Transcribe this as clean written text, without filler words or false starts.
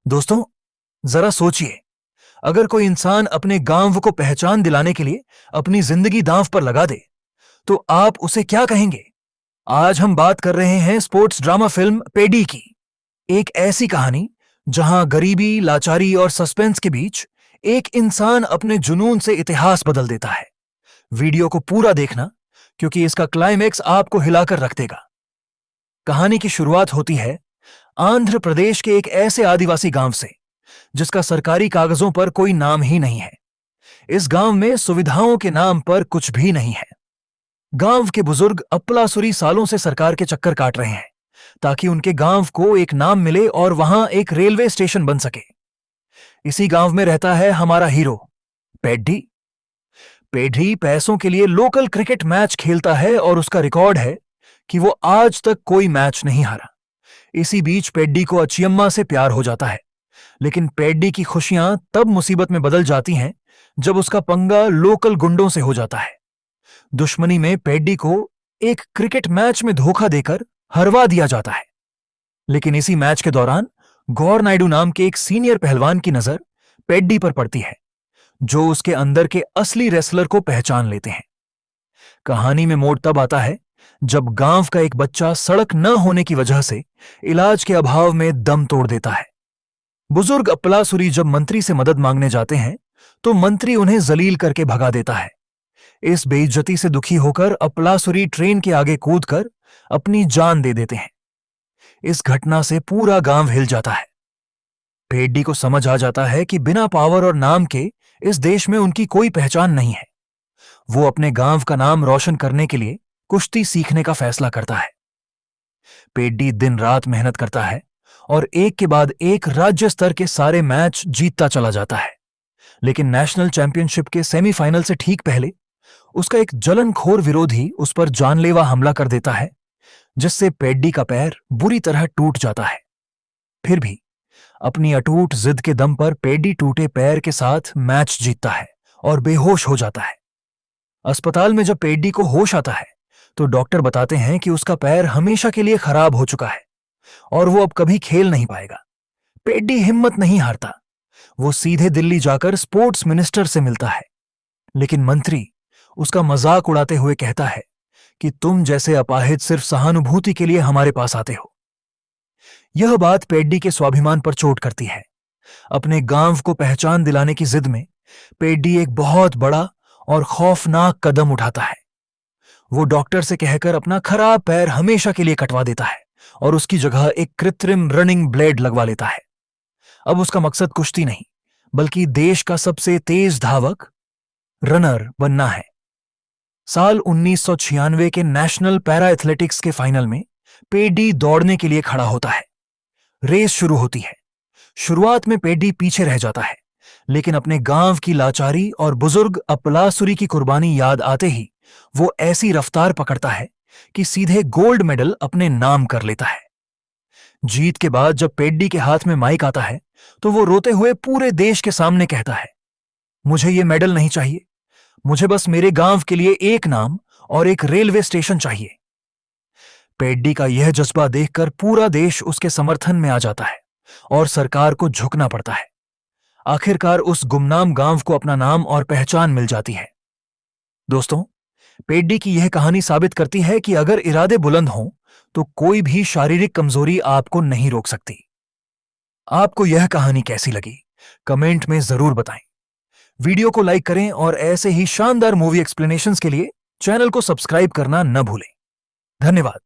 दोस्तों, जरा सोचिए, अगर कोई इंसान अपने गांव को पहचान दिलाने के लिए अपनी जिंदगी दांव पर लगा दे, तो आप उसे क्या कहेंगे? आज हम बात कर रहे हैं स्पोर्ट्स ड्रामा फिल्म पेडी की। एक ऐसी कहानी जहां गरीबी, लाचारी और सस्पेंस के बीच एक इंसान अपने जुनून से इतिहास बदल देता है। वीडियो को पूरा देखना, क्योंकि इसका क्लाइमेक्स आपको हिलाकर रख देगा। कहानी की शुरुआत होती है आंध्र प्रदेश के एक ऐसे आदिवासी गांव से जिसका सरकारी कागजों पर कोई नाम ही नहीं है। इस गांव में सुविधाओं के नाम पर कुछ भी नहीं है। गांव के बुजुर्ग अप्पलासुरी सालों से सरकार के चक्कर काट रहे हैं ताकि उनके गांव को एक नाम मिले और वहां एक रेलवे स्टेशन बन सके। इसी गांव में रहता है हमारा हीरो पेड्डी। पेड्डी पैसों के लिए लोकल क्रिकेट मैच खेलता है और उसका रिकॉर्ड है कि वो आज तक कोई मैच नहीं हारा। इसी बीच पेड्डी को अचियम्मा से प्यार हो जाता है, लेकिन पेड्डी की खुशियां तब मुसीबत में बदल जाती हैं जब उसका पंगा लोकल गुंडों से हो जाता है। दुश्मनी में पेड्डी को एक क्रिकेट मैच में धोखा देकर हरवा दिया जाता है। लेकिन इसी मैच के दौरान गौर नायडू नाम के एक सीनियर पहलवान की नजर पेड्डी पर पड़ती है, जो उसके अंदर के असली रेसलर को पहचान लेते हैं। कहानी में मोड़ तब आता है जब गांव का एक बच्चा सड़क न होने की वजह से इलाज के अभाव में दम तोड़ देता है। बुजुर्ग अप्पलासुरी जब मंत्री से मदद मांगने जाते हैं तो मंत्री उन्हें जलील करके भगा देता है। इस बेइज्जती से दुखी होकर अप्पलासुरी ट्रेन के आगे कूदकर अपनी जान दे देते हैं। इस घटना से पूरा गांव हिल जाता है। पेड्डी को समझ आ जाता है कि बिना पावर और नाम के इस देश में उनकी कोई पहचान नहीं है। वो अपने गांव का नाम रोशन करने के लिए कुश्ती सीखने का फैसला करता है। पेड्डी दिन रात मेहनत करता है और एक के बाद एक राज्य स्तर के सारे मैच जीतता चला जाता है। लेकिन नेशनल चैंपियनशिप के सेमीफाइनल से ठीक पहले उसका एक जलनखोर विरोधी उस पर जानलेवा हमला कर देता है, जिससे पेड्डी का पैर बुरी तरह टूट जाता है। फिर भी अपनी अटूट जिद के दम पर पेड्डी टूटे पैर के साथ मैच जीतता है और बेहोश हो जाता है। अस्पताल में जब पेड्डी को होश आता है तो डॉक्टर बताते हैं कि उसका पैर हमेशा के लिए खराब हो चुका है और वो अब कभी खेल नहीं पाएगा। पेड्डी हिम्मत नहीं हारता। वो सीधे दिल्ली जाकर स्पोर्ट्स मिनिस्टर से मिलता है, लेकिन मंत्री उसका मजाक उड़ाते हुए कहता है कि तुम जैसे अपाहिज सिर्फ सहानुभूति के लिए हमारे पास आते हो। यह बात पेड्डी के स्वाभिमान पर चोट करती है। अपने गांव को पहचान दिलाने की जिद में पेड्डी एक बहुत बड़ा और खौफनाक कदम उठाता है। वो डॉक्टर से कहकर अपना खराब पैर हमेशा के लिए कटवा देता है और उसकी जगह एक कृत्रिम रनिंग ब्लेड लगवा लेता है। अब उसका मकसद कुश्ती नहीं, बल्कि देश का सबसे तेज धावक रनर बनना है। साल 1996 के नेशनल पैरा एथलेटिक्स के फाइनल में पेड्डी दौड़ने के लिए खड़ा होता है। रेस शुरू होती है। शुरुआत में पेड्डी पीछे रह जाता है, लेकिन अपने गांव की लाचारी और बुजुर्ग अप्पलासुरी की कुर्बानी याद आते ही वो ऐसी रफ्तार पकड़ता है कि सीधे गोल्ड मेडल अपने नाम कर लेता है। जीत के बाद जब पेड्डी के हाथ में माइक आता है तो वो रोते हुए पूरे देश के सामने कहता है, मुझे ये मेडल नहीं चाहिए, मुझे बस मेरे गांव के लिए एक नाम और एक रेलवे स्टेशन चाहिए। पेड्डी का यह जज्बा देखकर पूरा देश उसके समर्थन में आ जाता है और सरकार को झुकना पड़ता है। आखिरकार उस गुमनाम गांव को अपना नाम और पहचान मिल जाती है। दोस्तों, पेड्डी की यह कहानी साबित करती है कि अगर इरादे बुलंद हों तो कोई भी शारीरिक कमजोरी आपको नहीं रोक सकती। आपको यह कहानी कैसी लगी, कमेंट में जरूर बताएं। वीडियो को लाइक करें और ऐसे ही शानदार मूवी एक्सप्लेनेशंस के लिए चैनल को सब्सक्राइब करना न भूलें। धन्यवाद।